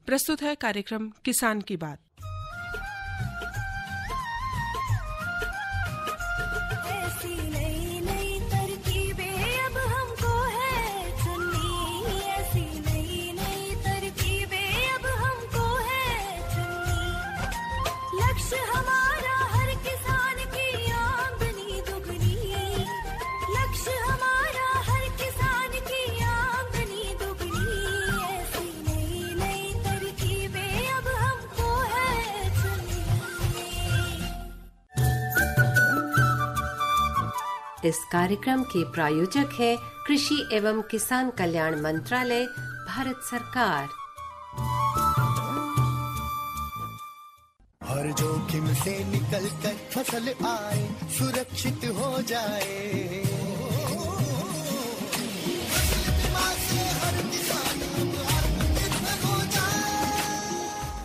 प्रस्तुत है कार्यक्रम किसान की बात। इस कार्यक्रम के प्रायोजक है कृषि एवं किसान कल्याण मंत्रालय, भारत सरकार। हर जोखिम से निकल कर फसल आए, सुरक्षित हो जाए। फसल बीमा से हर किसान अब आत्मनिर्भर हो जाए।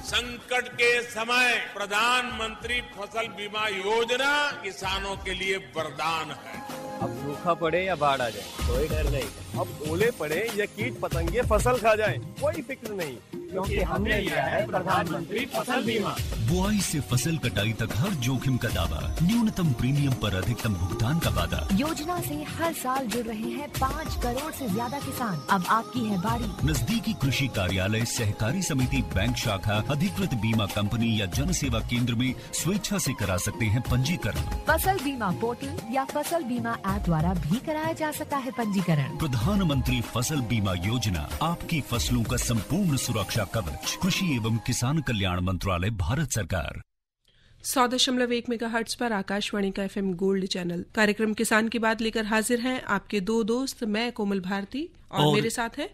संकट के समय प्रधानमंत्री फसल बीमा योजना किसानों के लिए वरदान है। अब सूखा पड़े या बाढ़ आ जाए कोई डर नहीं, अब ओले पड़े या कीट पतंगे फसल खा जाए कोई फिक्र नहीं, क्योंकि हमने लिया है प्रधानमंत्री फसल बीमा। बुआई से फसल कटाई तक हर जोखिम का दावा, न्यूनतम प्रीमियम पर अधिकतम भुगतान का वादा। योजना से हर साल जुड़ रहे हैं 5 करोड़ से ज्यादा किसान। अब आपकी है बारी। नजदीकी कृषि कार्यालय, सहकारी समिति, बैंक शाखा, अधिकृत बीमा कंपनी या जन सेवा केंद्र में स्वेच्छा से करा सकते हैं पंजीकरण। फसल बीमा पोर्टल या फसल बीमा ऐप द्वारा भी कराया जा सकता है पंजीकरण। प्रधानमंत्री फसल बीमा योजना, आपकी फसलों का संपूर्ण सुरक्षा कवच। कृषि एवं किसान कल्याण मंत्रालय, भारत सरकार। 100.1 मेगाहर्ट्ज पर आकाशवाणी का FM गोल्ड चैनल। कार्यक्रम किसान की बात लेकर हाजिर हैं आपके दो दोस्त, मैं कोमल भारती और मेरे साथ है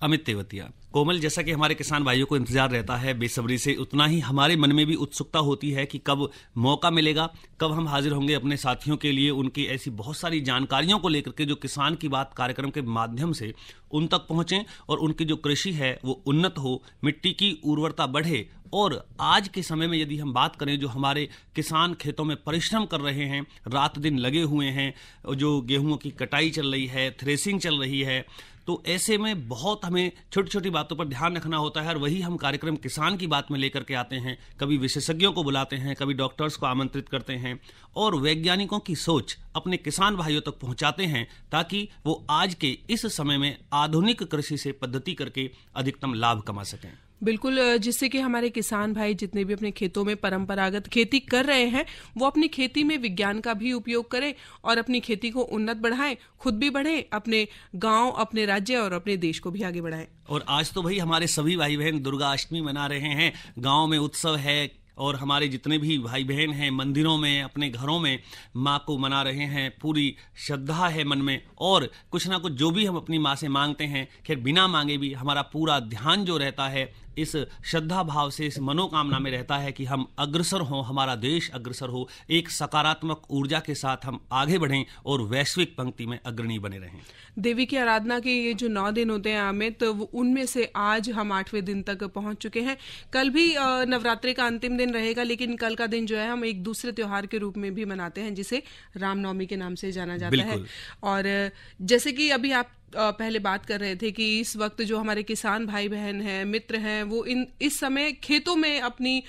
अमित तेवतिया। कोमल, जैसा कि हमारे किसान भाइयों को इंतजार रहता है बेसब्री से, उतना ही हमारे मन में भी उत्सुकता होती है कि कब मौका मिलेगा, कब हम हाजिर होंगे अपने साथियों के लिए उनकी ऐसी बहुत सारी जानकारियों को लेकर के जो किसान की बात कार्यक्रम के माध्यम से उन तक पहुंचें और उनकी जो कृषि है वो उन्नत हो, मिट्टी की उर्वरता बढ़े। और आज के समय में यदि हम बात करें, जो हमारे किसान खेतों में परिश्रम कर रहे हैं, रात दिन लगे हुए हैं, जो गेहूं की कटाई चल रही है, थ्रेसिंग चल रही है, तो ऐसे में बहुत हमें छोटी छोटी बातों पर ध्यान रखना होता है और वही हम कार्यक्रम किसान की बात में लेकर के आते हैं। कभी विशेषज्ञों को बुलाते हैं, कभी डॉक्टर्स को आमंत्रित करते हैं और वैज्ञानिकों की सोच अपने किसान भाइयों तक पहुंचाते हैं, ताकि वो आज के इस समय में आधुनिक कृषि से पद्धति करके अधिकतम लाभ कमा सकें। बिल्कुल, जिससे कि हमारे किसान भाई जितने भी अपने खेतों में परंपरागत खेती कर रहे हैं वो अपनी खेती में विज्ञान का भी उपयोग करें और अपनी खेती को उन्नत बढ़ाएं, खुद भी बढ़ें, अपने गांव, अपने राज्य और अपने देश को भी आगे बढ़ाएं। और आज तो भाई हमारे सभी भाई बहन दुर्गा अष्टमी मना रहे हैं, गांव में उत्सव है और हमारे जितने भी भाई बहन हैं मंदिरों में, अपने घरों में माँ को मना रहे हैं, पूरी श्रद्धा है मन में और कुछ ना कुछ जो भी हम अपनी माँ से मांगते हैं, खैर बिना मांगे भी हमारा पूरा ध्यान जो रहता है इस श्रद्धा भाव से, इस मनोकामना में रहता है कि हम अग्रसर हों, हमारा देश अग्रसर हो, एक सकारात्मक ऊर्जा के साथ हम आगे बढ़ें और वैश्विक पंक्ति में अग्रणी बने रहें। देवी की आराधना के ये जो 9 दिन होते हैं अमित, तो उनमें से आज हम 8वें दिन तक पहुंच चुके हैं। कल भी नवरात्रि का अंतिम दिन रहेगा, लेकिन कल का दिन जो है हम एक दूसरे त्योहार के रूप में भी मनाते हैं जिसे रामनवमी के नाम से जाना जाता है। और जैसे कि अभी आप पहले बात कर रहे थे कि इस वक्त जो हमारे किसान भाई बहन हैं, मित्र हैं, वो इस समय खेतों में अपनी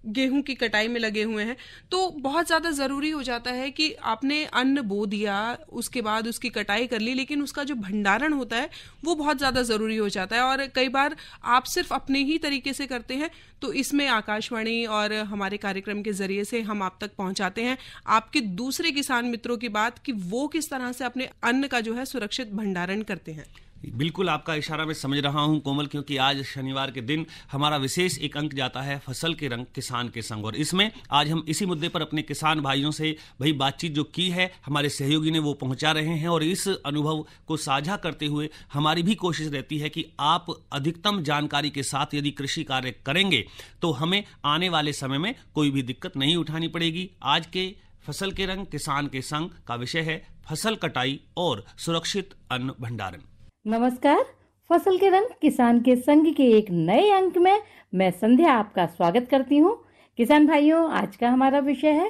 गेहूं की कटाई में लगे हुए हैं, तो बहुत ज़्यादा ज़रूरी हो जाता है कि आपने अन्न बो दिया, उसके बाद उसकी कटाई कर ली, लेकिन उसका जो भंडारण होता है वो बहुत ज़्यादा ज़रूरी हो जाता है। और कई बार आप सिर्फ अपने ही तरीके से करते हैं, तो इसमें आकाशवाणी और हमारे कार्यक्रम के ज़रिए से हम आप तक पहुंचाते हैं आपके दूसरे किसान मित्रों की बात कि वो किस तरह से अपने अन्न का जो है सुरक्षित भंडारण करते हैं। बिल्कुल आपका इशारा मैं समझ रहा हूं कोमल, क्योंकि आज शनिवार के दिन हमारा विशेष एक अंक जाता है फसल के रंग किसान के संग, और इसमें आज हम इसी मुद्दे पर अपने किसान भाइयों से भाई बातचीत जो की है, हमारे सहयोगी ने वो पहुंचा रहे हैं और इस अनुभव को साझा करते हुए हमारी भी कोशिश रहती है कि आप अधिकतम जानकारी के साथ यदि कृषि कार्य करेंगे तो हमें आने वाले समय में कोई भी दिक्कत नहीं उठानी पड़ेगी। आज के फसल के रंग किसान के संग का विषय है फसल कटाई और सुरक्षित अन्न भंडारण। नमस्कार, फसल के रंग किसान के संग के एक नए अंक में मैं संध्या आपका स्वागत करती हूँ। किसान भाइयों, आज का हमारा विषय है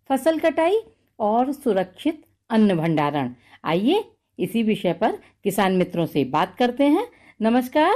फसल कटाई और सुरक्षित अन्न भंडारण। आइए इसी विषय पर किसान मित्रों से बात करते हैं। नमस्कार।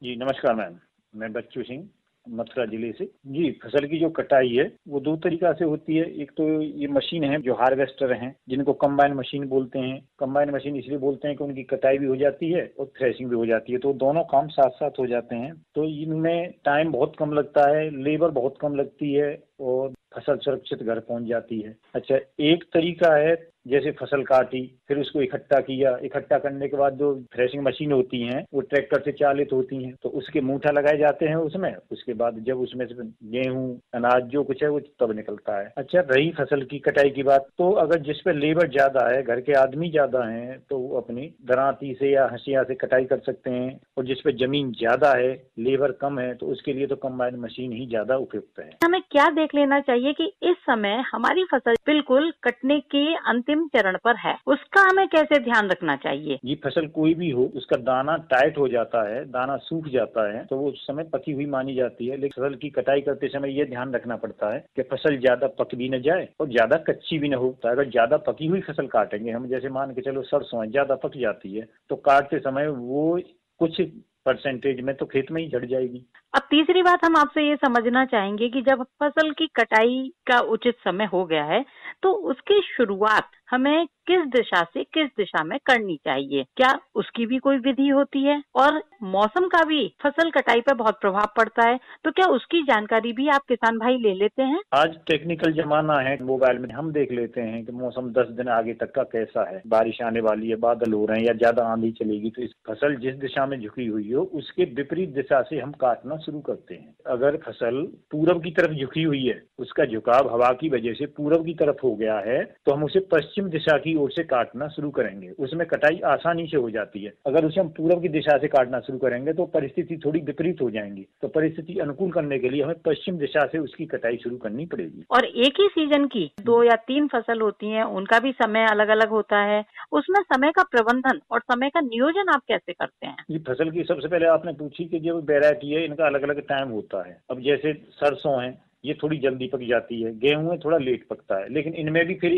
जी नमस्कार मैम। मैं बच्चू सिंह मथुरा जिले से। जी, फसल की जो कटाई है वो दो तरीका से होती है। एक तो ये मशीन है जो हार्वेस्टर हैं, जिनको कंबाइन मशीन बोलते हैं। कंबाइन मशीन इसलिए बोलते हैं कि उनकी कटाई भी हो जाती है और थ्रेशिंग भी हो जाती है, तो दोनों काम साथ साथ हो जाते हैं। तो इनमें टाइम बहुत कम लगता है, लेबर बहुत कम लगती है और फसल सुरक्षित घर पहुंच जाती है। अच्छा, एक तरीका है जैसे फसल काटी, फिर उसको इकट्ठा किया, इकट्ठा करने के बाद जो थ्रेशिंग मशीन होती हैं वो ट्रैक्टर से चालित होती हैं, तो उसके मूठा लगाए जाते हैं उसमें। उसके बाद जब उसमें से गेहूं अनाज जो कुछ है वो तब निकलता है। अच्छा, रही फसल की कटाई की बात, तो अगर जिस पे लेबर ज्यादा है, घर के आदमी ज्यादा हैं, तो वो अपनी दरांती से या हंसिया से कटाई कर सकते हैं। और जिस पे जमीन ज्यादा है, लेबर कम है, तो उसके लिए तो कंबाइन मशीन ही ज्यादा उपयुक्त है। हमें क्या देख लेना चाहिए कि इस समय हमारी फसल बिल्कुल कटने के अंतिम चरण पर है, उसका हमें कैसे ध्यान रखना चाहिए? ये फसल कोई भी हो, उसका दाना टाइट हो जाता है, दाना सूख जाता है, तो वो उस समय पकी हुई मानी जाती है। लेकिन फसल की कटाई करते समय ये ध्यान रखना पड़ता है कि फसल ज्यादा पक भी न जाए और ज्यादा कच्ची भी न हो। तो अगर ज्यादा पकी हुई फसल काटेंगे हम, जैसे मान के चलो सरसों है, ज्यादा पक जाती है, तो काटते समय वो कुछ परसेंटेज में तो खेत में ही झड़ जाएगी। अब तीसरी बात हम आपसे ये समझना चाहेंगे कि जब फसल की कटाई का उचित समय हो गया है, तो उसकी शुरुआत हमें किस दिशा से किस दिशा में करनी चाहिए? क्या उसकी भी कोई विधि होती है? और मौसम का भी फसल कटाई पर बहुत प्रभाव पड़ता है, तो क्या उसकी जानकारी भी आप किसान भाई ले लेते हैं? आज टेक्निकल जमाना है, मोबाइल में हम देख लेते हैं कि मौसम 10 दिन आगे तक का कैसा है, बारिश आने वाली है, बादल हो रहे हैं या ज्यादा आंधी चलेगी, तो इस फसल जिस दिशा में झुकी हुई हो उसके विपरीत दिशा से हम काटना शुरू करते हैं। अगर फसल पूरब की तरफ झुकी हुई है, उसका झुकाव हवा की वजह से पूरब की तरफ हो गया है, तो हम उसे पश्चिम दिशा की ओर से काटना शुरू करेंगे। उसमें कटाई आसानी से हो जाती है। अगर उसे हम पूरब की दिशा से काटना शुरू करेंगे तो परिस्थिति थोड़ी विपरीत हो जाएंगी, तो परिस्थिति अनुकूल करने के लिए हमें पश्चिम दिशा से उसकी कटाई शुरू करनी पड़ेगी। और एक ही सीजन की 2 या 3 फसल होती है, उनका भी समय अलग अलग होता है, उसमें समय का प्रबंधन और समय का नियोजन आप कैसे करते हैं? ये फसल की सबसे पहले आपने पूछी कि जो वैरायटी है इनका अलग अलग टाइम होता है। अब जैसे सरसों है, ये थोड़ी जल्दी पक जाती है, गेहूं है थोड़ा लेट पकता है, लेकिन इनमें भी फिर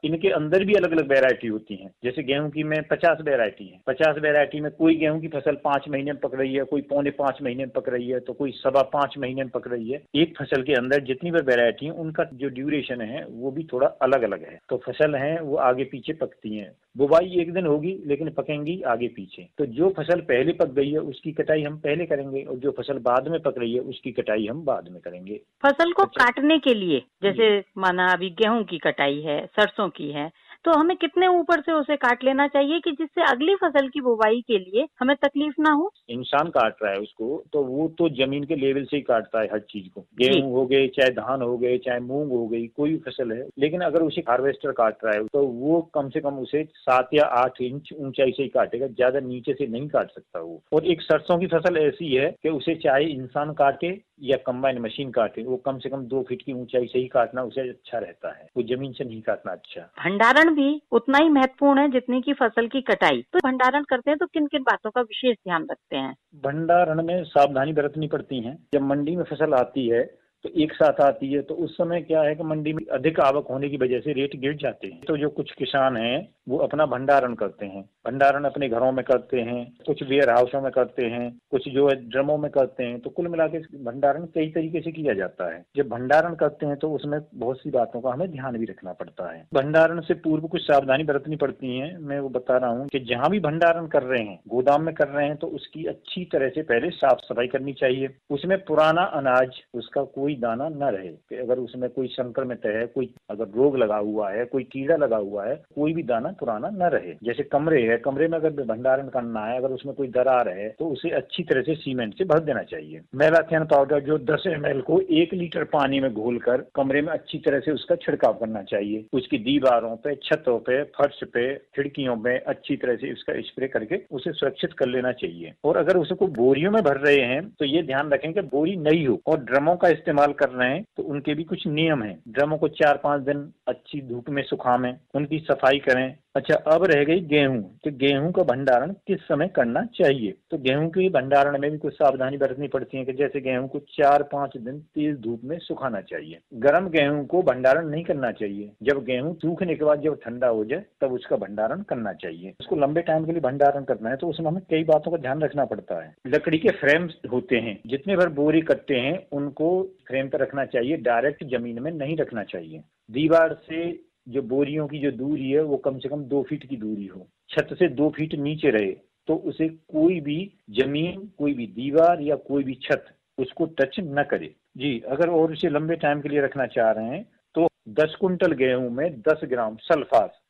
इनके अंदर भी अलग अलग वैरायटी होती हैं। जैसे गेहूं की में 50 वैरायटी है, 50 वैरायटी में कोई गेहूं की फसल 5 महीने में पक रही है, कोई 4.25 महीने में पक रही है, तो कोई 5.25 महीने में पक रही है। एक फसल के अंदर जितनी भी वैरायटी है उनका जो ड्यूरेशन है वो भी थोड़ा अलग अलग है। तो फसल है वो आगे पीछे पकती है। बुवाई एक दिन होगी लेकिन पकेंगी आगे पीछे। तो जो फसल पहले पक गई है उसकी कटाई हम पहले करेंगे और जो फसल बाद में पक रही है उसकी कटाई हम बाद में करेंगे। फसल को काटने के लिए, जैसे माना अभी गेहूं की कटाई है, सरसों की है, तो हमें कितने ऊपर से उसे काट लेना चाहिए कि जिससे अगली फसल की बुवाई के लिए हमें तकलीफ ना हो? इंसान काट रहा है उसको तो वो तो जमीन के लेवल से ही काटता है हर चीज को। गेहूं हो गए, चाहे धान हो गए, चाहे मूंग हो गई, कोई भी फसल है। लेकिन अगर उसे हार्वेस्टर काट रहा है तो वो कम से कम उसे 7 या 8 इंच ऊंचाई से ही काटेगा, ज्यादा नीचे से नहीं काट सकता वो। और एक सरसों की फसल ऐसी है कि उसे चाहे इंसान काटे या कंबाइन मशीन काटे, वो कम से कम 2 फीट की ऊंचाई से ही काटना उसे अच्छा रहता है, वो जमीन से नहीं काटना अच्छा। भंडारण भी उतना ही महत्वपूर्ण है जितनी की फसल की कटाई। तो भंडारण करते हैं तो किन किन बातों का विशेष ध्यान रखते हैं? भंडारण में सावधानी बरतनी पड़ती है। जब मंडी में फसल आती है तो एक साथ आती है, तो उस समय क्या है कि मंडी में अधिक आवक होने की वजह से रेट गिर जाते हैं। तो जो कुछ किसान हैं वो अपना भंडारण करते हैं, भंडारण अपने घरों में करते हैं, कुछ वेयर हाउसों में करते हैं, कुछ जो है ड्रमों में करते हैं। तो कुल मिला के भंडारण कई तरीके से किया जाता है। जब भंडारण करते हैं तो उसमें बहुत सी बातों का हमें ध्यान भी रखना पड़ता है। भंडारण से पूर्व कुछ सावधानी बरतनी पड़ती है। मैं वो बता रहा हूँ कि जहाँ भी भंडारण कर रहे हैं, गोदाम में कर रहे हैं, तो उसकी अच्छी तरह से पहले साफ सफाई करनी चाहिए। उसमें पुराना अनाज, उसका कोई दाना न रहे कि अगर उसमें कोई संक्रमित है, कोई अगर रोग लगा हुआ है, कोई कीड़ा लगा हुआ है, कोई भी दाना पुराना न रहे। जैसे कमरे है, कमरे में अगर भंडारण करना है, अगर उसमें कोई दरार है तो उसे अच्छी तरह से सीमेंट से भर देना चाहिए। मैलाथियन पाउडर जो 10 ml को 1 लीटर पानी में घोलकर कमरे में अच्छी तरह से उसका छिड़काव करना चाहिए। उसकी दीवारों पे, छतों पे, फर्श पे, खिड़कियों में अच्छी तरह से उसका स्प्रे करके उसे सुरक्षित कर लेना चाहिए। और अगर उसको बोरियों में भर रहे हैं तो ये ध्यान रखें कि बोरी नई हो। और ड्रमों का इस्तेमाल कर रहे हैं तो उनके भी कुछ नियम हैं। ड्रमों को 4-5 दिन अच्छी धूप में सुखावें, उनकी सफाई करें। अच्छा, अब रह गई गेहूं। तो गेहूं का भंडारण किस समय करना चाहिए। तो गेहूं के भंडारण में भी कुछ सावधानी बरतनी पड़ती है कि जैसे गेहूं को 4-5 दिन तेज धूप में सुखाना चाहिए। गर्म गेहूं को भंडारण नहीं करना चाहिए। जब गेहूं सूखने के बाद जब ठंडा हो जाए तब उसका भंडारण करना चाहिए। उसको लंबे टाइम के लिए भंडारण करना है तो उसमें हमें कई बातों का ध्यान रखना पड़ता है। लकड़ी के फ्रेम होते हैं, जितने भर बोरी कट्टे हैं उनको फ्रेम पर रखना चाहिए, डायरेक्ट जमीन में नहीं रखना चाहिए। दीवार से जो बोरियों की जो दूरी है वो कम से कम 2 फीट की दूरी हो, छत से 2 फीट नीचे रहे, तो उसे कोई भी जमीन, कोई भी दीवार या कोई भी छत उसको टच न करे। जी, अगर और उसे लंबे टाइम के लिए रखना चाह रहे हैं तो 10 कुंटल गेहूं में 10 ग्राम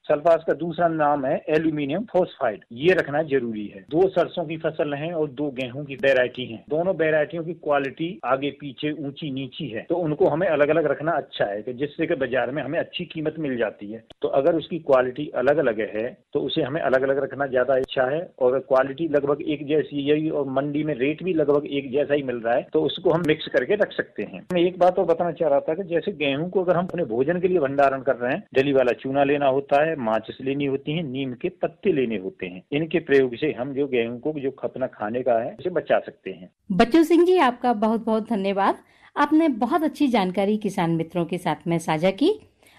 सल्फास का दूसरा नाम है एल्यूमिनियम फॉस्फाइड, ये रखना जरूरी है। 2 सरसों की फसल है और 2 गेहूं की वैरायटी है। दोनों वैरायटियों की क्वालिटी आगे पीछे ऊंची नीची है, तो उनको हमें अलग अलग रखना अच्छा है, जिससे कि बाजार में हमें अच्छी कीमत मिल जाती है। तो अगर उसकी क्वालिटी अलग अलग है तो उसे हमें अलग अलग रखना ज्यादा अच्छा है। और क्वालिटी लगभग एक जैसी है और मंडी में रेट भी लगभग एक जैसा ही मिल रहा है तो उसको हम मिक्स करके रख सकते हैं। मैं एक बात और बताना चाह रहा था कि जैसे गेहूं को अगर हम अपने भोजन के लिए भंडारण कर रहे हैं, जली वाला चूना लेना होता है, माचिस लेनी होती है, नीम के पत्ते लेने होते हैं। इनके प्रयोग से हम जो गेहूं को जो अपना खाने का है उसे बचा सकते हैं। बच्चू सिंह जी, आपका बहुत बहुत धन्यवाद। आपने बहुत अच्छी जानकारी किसान मित्रों के साथ में साझा की।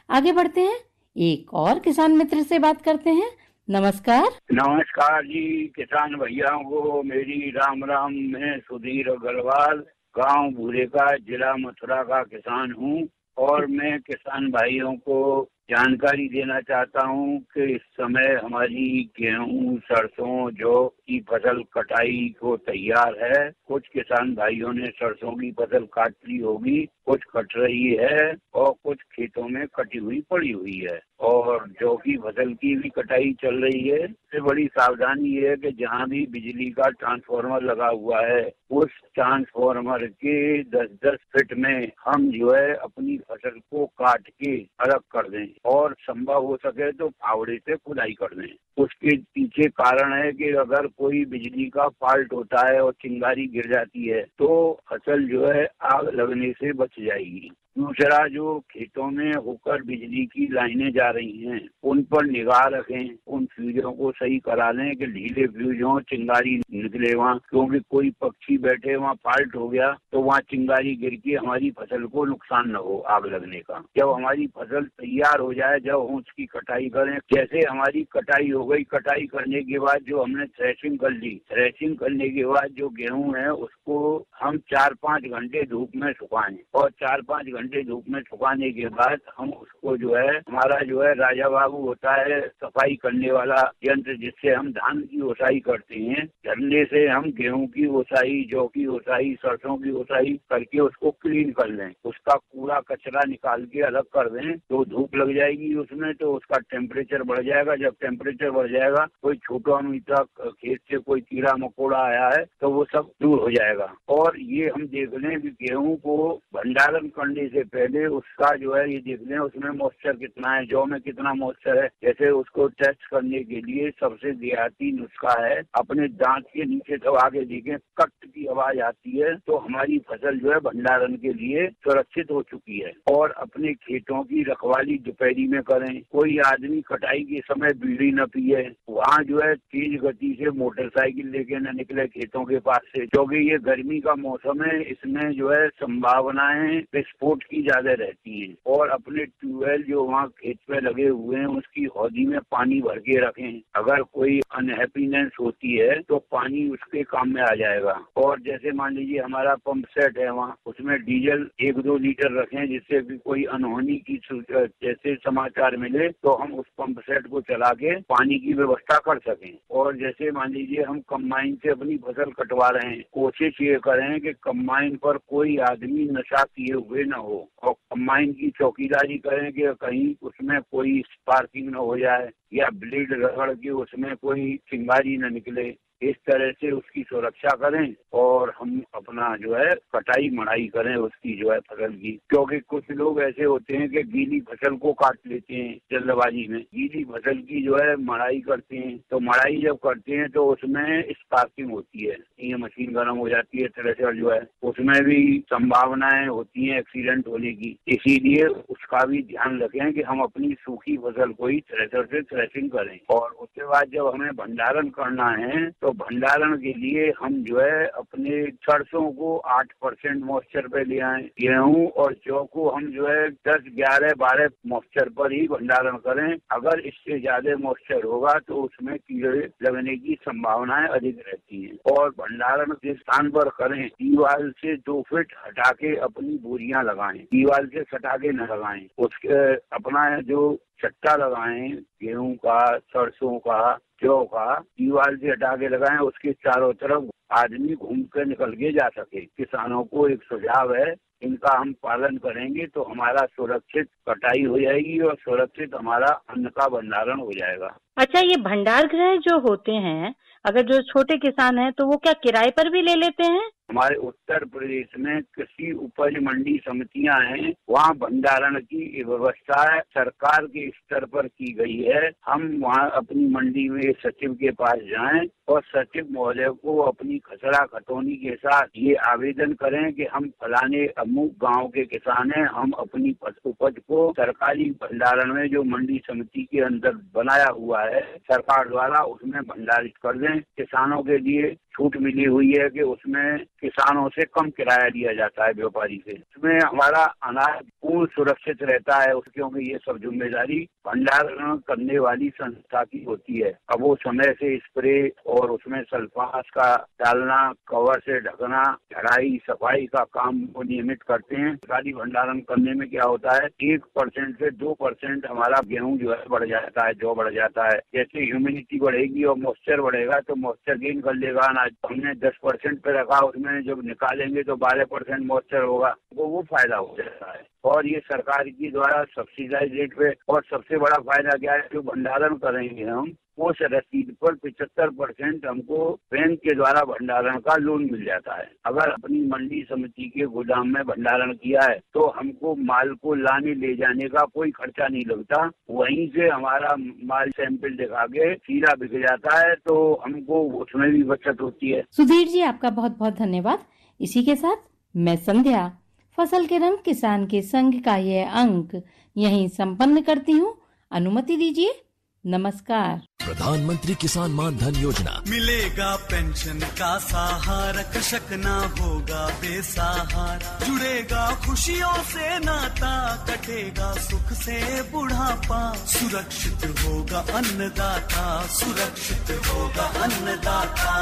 आगे बढ़ते हैं, एक और किसान मित्र से बात करते हैं। नमस्कार। नमस्कार जी, किसान भैया को मेरी राम राम। मैं सुधीर अग्रवाल, गांव भूरे का, जिला मथुरा का किसान हूं और मैं किसान भाइयों को जानकारी देना चाहता हूं कि इस समय हमारी गेहूं, सरसों, जौ की फसल कटाई को तैयार है। कुछ किसान भाइयों ने सरसों की फसल काट ली होगी, कुछ कट रही है और कुछ खेतों में कटी हुई पड़ी हुई है और जौ की फसल की भी कटाई चल रही है। इससे बड़ी सावधानी है कि जहां भी बिजली का ट्रांसफार्मर लगा हुआ है उस ट्रांसफार्मर के 10-10 फीट में हम जो है अपनी फसल को काट के अलग कर दें और संभव हो सके तो फावड़े से खुदाई कर दें। उसके पीछे कारण है कि अगर कोई बिजली का फॉल्ट होता है और चिंगारी गिर जाती है तो फसल जो है आग लगने से बच जाएगी। दूसरा, जो खेतों में होकर बिजली की लाइनें जा रही हैं उन पर निगाह रखें, उन फ्यूजों को सही करा लें कि ढीले फ्यूज हों, चिंगारी निकले वहाँ, क्योंकि कोई पक्षी बैठे वहाँ फॉल्ट हो गया तो वहाँ चिंगारी गिर के हमारी फसल को नुकसान न हो आग लगने का। जब हमारी फसल तैयार हो जाए, जब हम उसकी कटाई करें, जैसे हमारी कटाई हो गई, कटाई करने के बाद जो हमने थ्रेशिंग कर ली, थ्रेशिंग करने के बाद जो गेहूं है उसको हम 4-5 घंटे धूप में सुखाएं और 4-5 घंटे धूप में सुखाने के बाद हम उसको जो है, हमारा जो है राजा बाबू होता है सफाई करने वाला यंत्र, जिससे हम धान की ओसाई करते हैं, झरने से हम गेहूं की ओसाई, जौ की ओसाई, सरसों की ओसाई करके उसको क्लीन कर लें, उसका कूड़ा कचरा निकाल के अलग कर दें। तो धूप लग जाएगी उसमें तो उसका टेम्परेचर बढ़ जाएगा। जब टेम्परेचर बढ़ जाएगा, कोई छोटा मीठा खेत से कोई कीड़ा मकोड़ा आया है तो वो सब दूर हो जाएगा। और ये हम देख लें कि गेहूं को भंडारण करने से पहले उसका जो है ये देख लें उसमें मॉइस्चर कितना है, जौ में कितना मॉइस्चर है। जैसे उसको टेस्ट करने के लिए सबसे देहाती नुस्खा है, अपने दांत के नीचे दबा के देखें, कट की आवाज आती है तो हमारी फसल जो है भंडारण के लिए सुरक्षित हो चुकी है। और अपने खेतों की रखवाली दोपहरी में करें। कोई आदमी कटाई के समय बीड़ी न पिए, वहाँ जो है तेज गति से मोटरसाइकिल लेके न निकले खेतों के पास से, क्योंकि ये गर्मी का मौसम है, इसमें जो है संभावनाएं विस्फोट की ज्यादा रहती हैं। और अपने ट्यूबवेल जो वहाँ खेत पे लगे हुए हैं उसकी हौदी में पानी भर के रखें। अगर कोई अनहैप्पीनेस होती है तो पानी उसके काम में आ जाएगा। और जैसे मान लीजिए हमारा पंप सेट है, वहाँ उसमें डीजल 1-2 लीटर रखें, जिससे भी कोई अनहोनी की जैसे समाचार मिले तो हम उस पंप सेट को चला के पानी की व्यवस्था कर सकें। और जैसे मान लीजिए हम कंबाइन से अपनी फसल कटवा रहे हैं, कोशिश ये करें कि कंबाइन पर कोई आदमी नशा किए हुए न हो और कंबाइन की चौकीदारी करें कि कहीं उसमें कोई स्पार्किंग न हो जाए या ब्लेड रगड़ के उसमें कोई चिंगारी न निकले। इस तरह से उसकी सुरक्षा करें और हम अपना जो है कटाई मड़ाई करें उसकी जो है फसल की। क्योंकि कुछ लोग ऐसे होते हैं कि गीली फसल को काट लेते हैं जल्दबाजी में, गीली फसल की जो है मड़ाई करते हैं। तो मड़ाई जब करते हैं तो उसमें स्पार्किंग होती है, ये मशीन गर्म हो जाती है, थ्रेशर जो है उसमें भी संभावनाएं होती हैं एक्सीडेंट होने की। इसीलिए उसका भी ध्यान रखें कि हम अपनी सूखी फसल को ही थ्रेशर से थ्रेशिंग करें। और उसके बाद जब हमें भंडारण करना है तो भंडारण के लिए हम जो है अपने सरसों को 8% मॉइस्चर पे ले आए, गेहूं और जौ को हम जो है 10, 11, 12 मॉइस्चर पर ही भंडारण करें। अगर इससे ज्यादा मॉइस्चर होगा तो उसमें कीड़े लगने की संभावनाएं अधिक रहती हैं। और भंडारण जिस स्थान पर करें दीवार से 2 फीट हटा के अपनी बोरियां लगाएं, दीवार से सटा के न लगाएं। उसके अपना जो चट्टा लगाएं गेहूं का, सरसों का, जौ का, दीवार से हटा के लगाएं, उसके चारों तरफ आदमी घूम कर निकल के जा सके। किसानों को एक सुझाव है, इनका हम पालन करेंगे तो हमारा सुरक्षित कटाई हो जाएगी और सुरक्षित हमारा अन्न का भंडारण हो जाएगा। अच्छा, ये भंडार गृह जो होते हैं, अगर जो छोटे किसान हैं तो वो क्या किराए पर भी ले लेते हैं? हमारे उत्तर प्रदेश में कृषि उपज मंडी समितियां हैं, वहाँ भंडारण की व्यवस्था सरकार के स्तर पर की गई है। हम वहाँ अपनी मंडी में सचिव के पास जाएं और सचिव महोदय को अपनी खसरा खतौनी के साथ ये आवेदन करें कि हम फलाने अमुक गांव के किसान हैं, हम अपनी उपज को सरकारी भंडारण में जो मंडी समिति के अंदर बनाया हुआ है सरकार द्वारा उसमें भंडारित कर दें। किसानों के लिए छूट मिली हुई है कि उसमें किसानों से कम किराया लिया जाता है व्यापारी से। उसमें हमारा अनाज पूर्ण सुरक्षित रहता है क्योंकि ये सब जिम्मेदारी भंडारण करने वाली संस्था की होती है। अब वो समय से स्प्रे और उसमें सल्फास का डालना, कवर से ढकना, झाड़ाई सफाई का काम वो नियमित करते हैं। सरकारी भंडारण करने में क्या होता है 1% से 2% हमारा गेहूं जो है बढ़ जाता है, जौ बढ़ जाता है। जैसे ह्यूमिडिटी बढ़ेगी और मॉइस्चर बढ़ेगा तो मॉइस्चर गेन कर लेगा अनाज। हमने 10% पे रखा, उसमें जब निकालेंगे तो 12% मॉइस्चर होगा, तो वो फायदा हो जाता है। और ये सरकार की द्वारा सब्सिडाइज रेट पे। और सबसे बड़ा फायदा क्या है, जो भंडारण करेंगे हम उस रसीद पर 75% हमको बैंक के द्वारा भंडारण का लोन मिल जाता है। अगर अपनी मंडी समिति के गोदाम में भंडारण किया है तो हमको माल को लाने ले जाने का कोई खर्चा नहीं लगता, वहीं से हमारा माल सैंपल दिखा के सीधा बिक जाता है, तो हमको उसमें भी बचत होती है। सुधीर जी, आपका बहुत बहुत धन्यवाद। इसी के साथ मैं संध्या फसल के रंग किसान के संग का यह अंक यहीं संपन्न करती हूँ। अनुमति दीजिए, नमस्कार। प्रधानमंत्री किसान मान धन योजना, मिलेगा पेंशन का सहारा, कृषक ना होगा बेसहारा, जुड़ेगा खुशियों से नाता, कटेगा सुख से बुढ़ापा, सुरक्षित होगा अन्नदाता, सुरक्षित होगा अन्नदाता।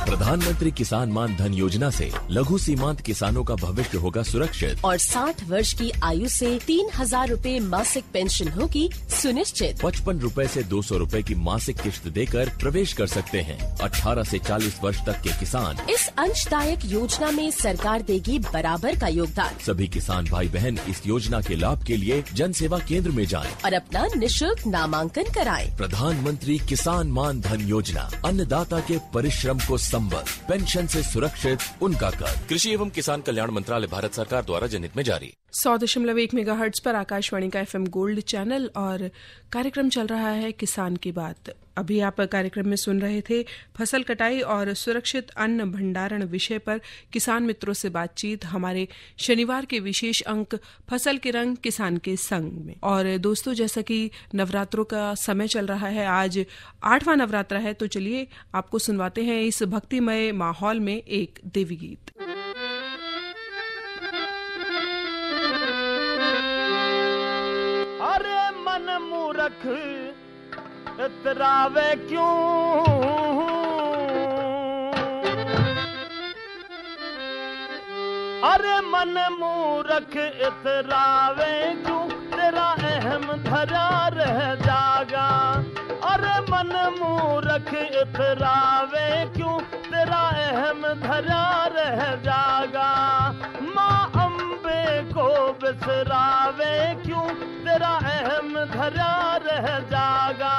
प्रधानमंत्री किसान मान धन योजना से लघु सीमांत किसानों का भविष्य होगा सुरक्षित और 60 वर्ष की आयु से 3,000 रूपए मासिक पेंशन होगी सुनिश्चित। 55 रूपए से 200 रूपए की मासिक किश्त देकर प्रवेश कर सकते हैं। 18 से 40 वर्ष तक के किसान इस अंशदायक योजना में सरकार देगी बराबर का योगदान। सभी किसान भाई बहन इस योजना के लाभ के लिए जन सेवा केंद्र में जाएं और अपना निःशुल्क नामांकन कराएं। प्रधानमंत्री किसान मान धन योजना, अन्नदाता के परिश्रम को संबल, पेंशन से सुरक्षित उनका कर। कृषि एवं किसान कल्याण मंत्रालय, भारत सरकार द्वारा जनहित में जारी। 100.1 मेगाहर्ट्ज पर आकाशवाणी का FM गोल्ड चैनल और कार्यक्रम चल रहा है किसान की बात। अभी आप कार्यक्रम में सुन रहे थे फसल कटाई और सुरक्षित अन्न भंडारण विषय पर किसान मित्रों से बातचीत, हमारे शनिवार के विशेष अंक फसल के रंग किसान के संग में। और दोस्तों, जैसा कि नवरात्रों का समय चल रहा है, आज 8वां नवरात्रा है, तो चलिए आपको सुनवाते हैं इस भक्तिमय माहौल में एक देवी गीत। मन मूर्ख इतरावे क्यों, अरे मन मूर्ख इतरावे क्यों, तेरा अहम धरा रह जागा। अरे मन मूर्ख इतरावे क्यों, तेरा अहम धरा रह जागा। माँ अम्बे को बिसरावे क्यों, तेरा अहम धरा रह जागा।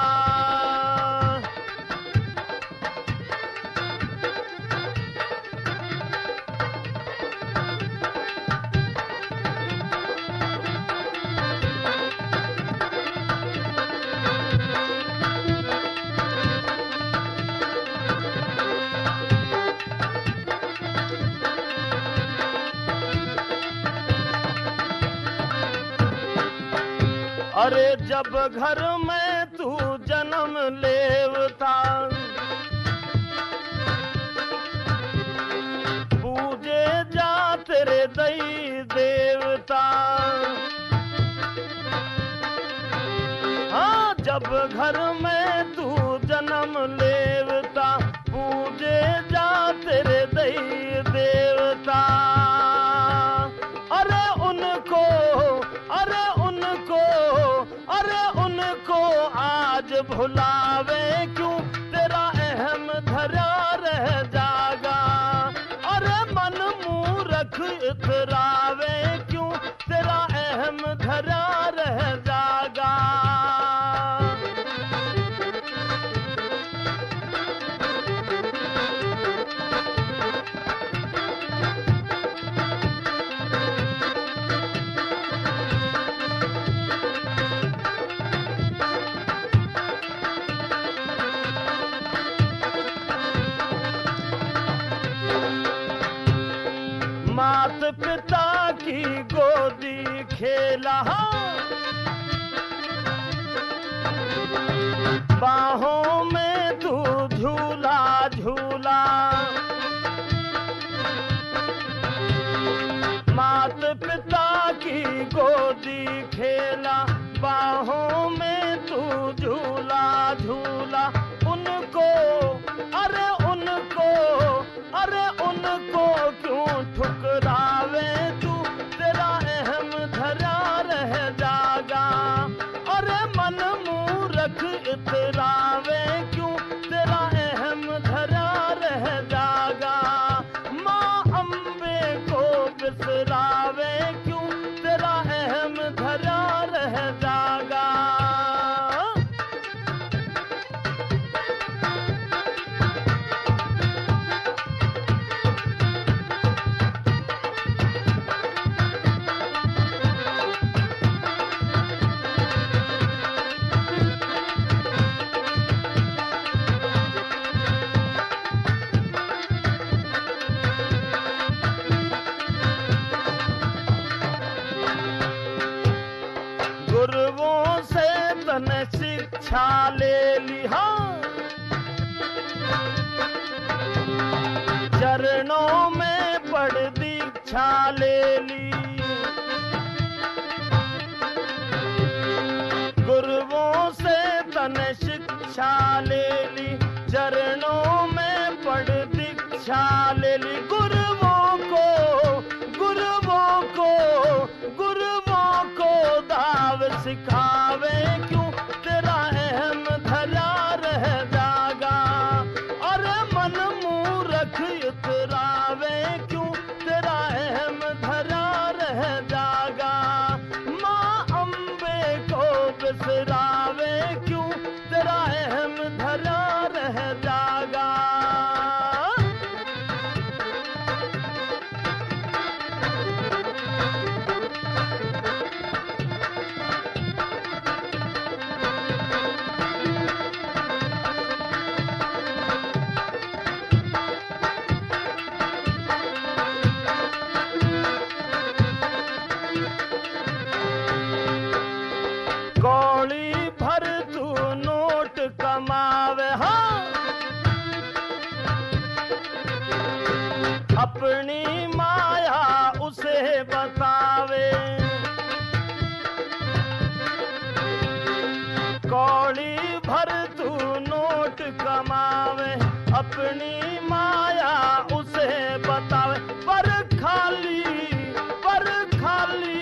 अरे जब घर में तू जन्म लेवता, पूजे जा तेरे दई देवता। हाँ, जब घर में तू जन्म लेवता, पूजे जा तेरे दई देवता। अरे उनको, अरे उनको, अरे उनको आज भुलावे क्यों, तेरा अहम धरा रह जागा। अरे मन मूर्ख इतरावे क्यों, तेरा अहम धरा रह जागा। मात पिता की गोदी खेला, बाहों में तू झूला झूला। मात पिता की गोदी खेला, बाहों में तू झूला झूला। उनको, अरे उनको, अरे उनको क्यों ठुकरावे तू, तेरा अहम धरा रह जागा। अरे मन मूर्ख इतरावे क्यों, तेरा अहम धरा रह जागा। माँ अम्बे को बिसरावे क्यों, तेरा अहम धरा रह जागा। गुरुओं से तने शिक्षा ले ली, हाँ, चरणों में पढ़ दीक्षा ले ली। गुरुओं से तने शिक्षा ले ली, चरणों में पढ़ दीक्षा ले ली। गुरुओं को, गुरुओं को, गुरुओं को दाव सिखावे क्यों, तेरा अहम धरा रह जागा। अरे मन मूर्ख इतरावे क्यों, तेरा अहम धरा रह जागा। माँ अम्बे को बिसरावे क्यों, तेरा अहम धरा रह जागा। कौड़ी भर तू नोट कमावे, हाँ, अपनी माया उसे बतावे। कौड़ी भर तू नोट कमावे, अपनी माया उसे बतावे। पर खाली, पर खाली,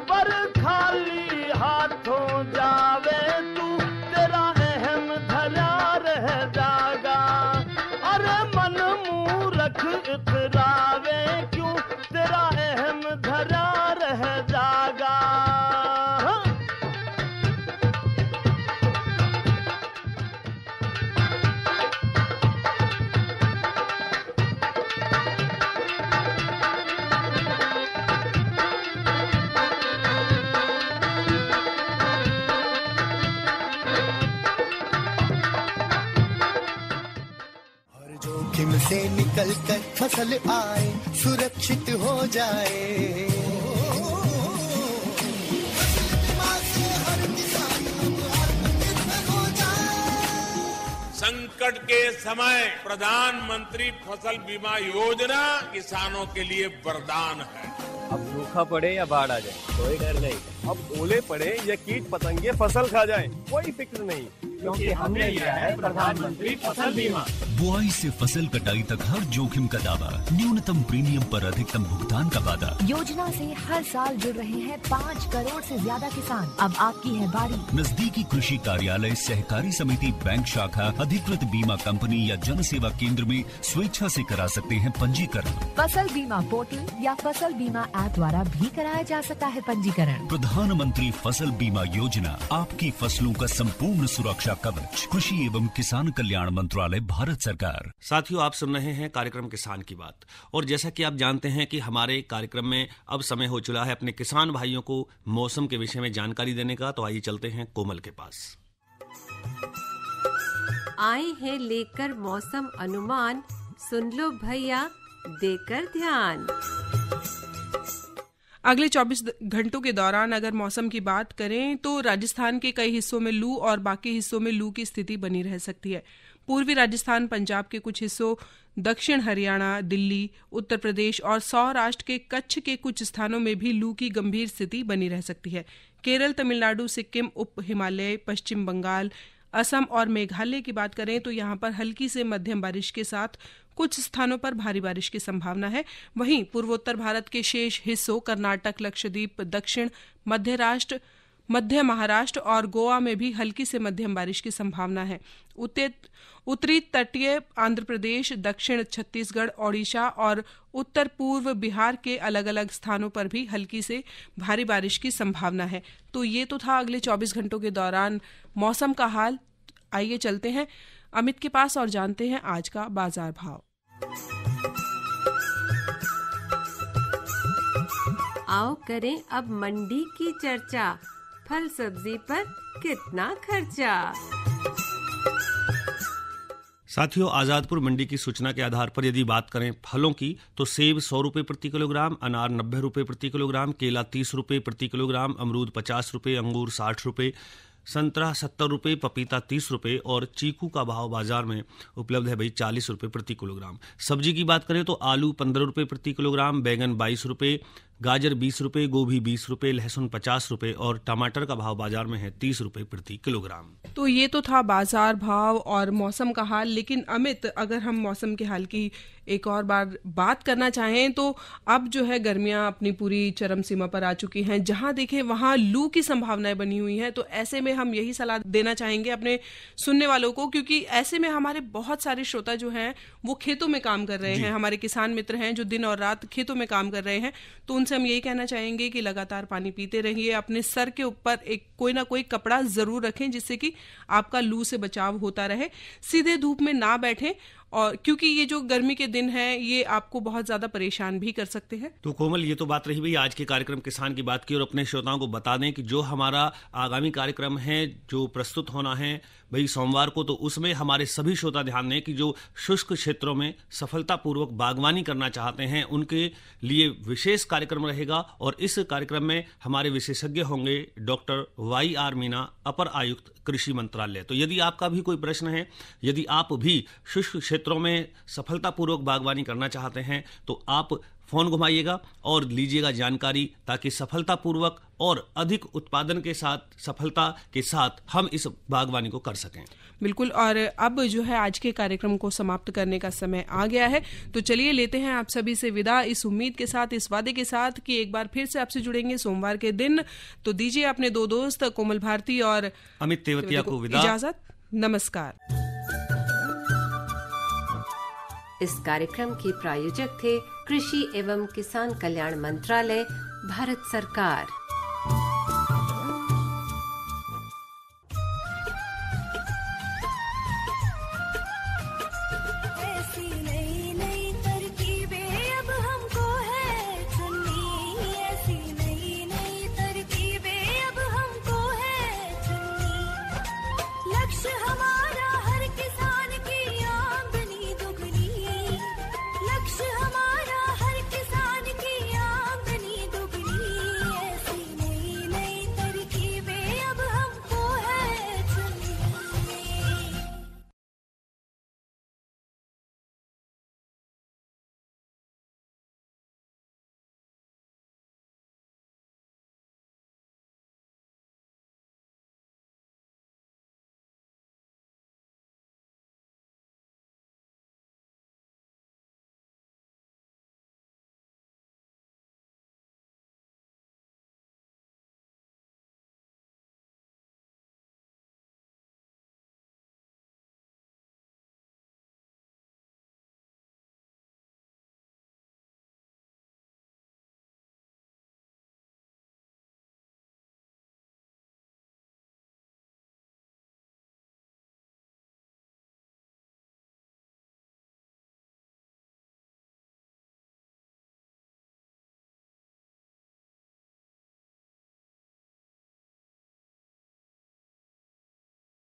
पर खाली हाथों जावे तू, तेरा अहम धरा रह जागा। अरे मन मूर्ख इतरावे क्यों, तेरा अहम धरा रह जागा। जोखिम से निकल कर फसल आए, सुरक्षित हो जाए। फसल बीमा से हर संकट के समय प्रधानमंत्री फसल बीमा योजना किसानों के लिए वरदान है। अब सूखा पड़े या बाढ़ आ जाए कोई डर नहीं। अब ओले पड़े या कीट पतंगे फसल खा जाए कोई फिक्र नहीं, क्योंकि हमने लिया है प्रधानमंत्री फसल बीमा। बुआई से फसल कटाई तक हर जोखिम का दावा, न्यूनतम प्रीमियम पर अधिकतम भुगतान का वादा। योजना से हर साल जुड़ रहे हैं 5 करोड़ से ज्यादा किसान। अब आपकी है बारी। नजदीकी कृषि कार्यालय, सहकारी समिति, बैंक शाखा, अधिकृत बीमा कंपनी या जन सेवा केंद्र में स्वेच्छा से करा सकते हैं पंजीकरण। फसल बीमा पोर्टल या फसल बीमा ऐप द्वारा भी कराया जा सकता है पंजीकरण। प्रधानमंत्री फसल बीमा योजना, आपकी फसलों का संपूर्ण सुरक्षा कवच। कृषि एवं किसान कल्याण मंत्रालय, भारत सरकार। साथियों, आप सुन रहे हैं कार्यक्रम किसान की बात, और जैसा कि आप जानते हैं कि हमारे कार्यक्रम में अब समय हो चला है अपने किसान भाइयों को मौसम के विषय में जानकारी देने का। तो आइए चलते हैं कोमल के पास। आए हैं लेकर मौसम अनुमान, सुन लो भैया देकर ध्यान। अगले 24 घंटों के दौरान अगर मौसम की बात करें तो राजस्थान के कई हिस्सों में लू और बाकी हिस्सों में लू की स्थिति बनी रह सकती है। पूर्वी राजस्थान, पंजाब के कुछ हिस्सों, दक्षिण हरियाणा, दिल्ली, उत्तर प्रदेश और सौराष्ट्र के कच्छ के कुछ स्थानों में भी लू की गंभीर स्थिति बनी रह सकती है। केरल, तमिलनाडु, सिक्किम, उप हिमालय, पश्चिम बंगाल, असम और मेघालय की बात करें तो यहाँ पर हल्की से मध्यम बारिश के साथ कुछ स्थानों पर भारी बारिश की संभावना है। वहीं पूर्वोत्तर भारत के शेष हिस्सों, कर्नाटक, लक्षद्वीप, दक्षिण मध्य महाराष्ट्र और गोवा में भी हल्की से मध्यम बारिश की संभावना है। उत्तरी तटीय आंध्र प्रदेश, दक्षिण छत्तीसगढ़, ओडिशा और उत्तर पूर्व बिहार के अलग अलग स्थानों पर भी हल्की से भारी बारिश की संभावना है। तो ये तो था अगले 24 घंटों के दौरान मौसम का हाल। आइए चलते हैं अमित के पास और जानते हैं आज का बाजार भाव। आओ करें अब मंडी की चर्चा, फल सब्जी पर कितना खर्चा। साथियों, आजादपुर मंडी की सूचना के आधार पर यदि बात करें फलों की तो सेब 100 रुपये प्रति किलोग्राम, अनार 90 रुपये प्रति किलोग्राम, केला 30 रुपये प्रति किलोग्राम, अमरूद 50 रुपये, अंगूर 60 रुपये, संतरा 70 रुपये, पपीता 30 रुपये और चीकू का भाव बाजार में उपलब्ध है भाई 40 रुपये प्रति किलोग्राम। सब्जी की बात करें तो आलू 15 रुपये प्रति किलोग्राम, बैगन 22 रुपये, गाजर 20 रुपये, गोभी 20 रुपये, लहसुन 50 रुपये और टमाटर का भाव बाजार में है 30 रुपये प्रति किलोग्राम। तो ये तो था बाजार भाव और मौसम का हाल। लेकिन अमित, अगर हम मौसम के हाल की एक और बार बात करना चाहें तो अब जो है गर्मियां अपनी पूरी चरम सीमा पर आ चुकी हैं। जहां देखें वहां लू की संभावनाएं बनी हुई हैं। तो ऐसे में हम यही सलाह देना चाहेंगे अपने सुनने वालों को, क्योंकि ऐसे में हमारे बहुत सारे श्रोता जो हैं वो खेतों में काम कर रहे हैं, हमारे किसान मित्र हैं जो दिन और रात खेतों में काम कर रहे हैं। तो उनसे हम यही कहना चाहेंगे कि लगातार पानी पीते रहिए, अपने सर के ऊपर एक कोई ना कोई कपड़ा जरूर रखें जिससे कि आपका लू से बचाव होता रहे। सीधे धूप में ना बैठें, और क्योंकि ये जो गर्मी के दिन हैं ये आपको बहुत ज्यादा परेशान भी कर सकते हैं। तो कोमल, ये तो बात रही भाई आज के कार्यक्रम किसान की बात की, और अपने श्रोताओं को बता दें कि जो हमारा आगामी कार्यक्रम है जो प्रस्तुत होना है भाई सोमवार को, तो उसमें हमारे सभी श्रोता ध्यान दें कि जो शुष्क क्षेत्रों में सफलतापूर्वक बागवानी करना चाहते हैं उनके लिए विशेष कार्यक्रम रहेगा। और इस कार्यक्रम में हमारे विशेषज्ञ होंगे डॉक्टर YR मीना, अपर आयुक्त कृषि मंत्रालय। तो यदि आपका भी कोई प्रश्न है, यदि आप भी शुष्क क्षेत्रों में सफलतापूर्वक बागवानी करना चाहते हैं तो आप फोन घुमाइएगा और लीजिएगा जानकारी, ताकि सफलतापूर्वक और अधिक उत्पादन के साथ, सफलता के साथ हम इस बागवानी को कर सकें। बिल्कुल। और अब जो है आज के कार्यक्रम को समाप्त करने का समय आ गया है। तो चलिए लेते हैं आप सभी से विदा, इस उम्मीद के साथ, इस वादे के साथ कि एक बार फिर से आपसे जुड़ेंगे सोमवार के दिन। तो दीजिए अपने दो दोस्त कोमल भारती और अमित तेवतिया को विदा, इजाजत। नमस्कार। इस कार्यक्रम के प्रायोजक थे कृषि एवं किसान कल्याण मंत्रालय, भारत सरकार।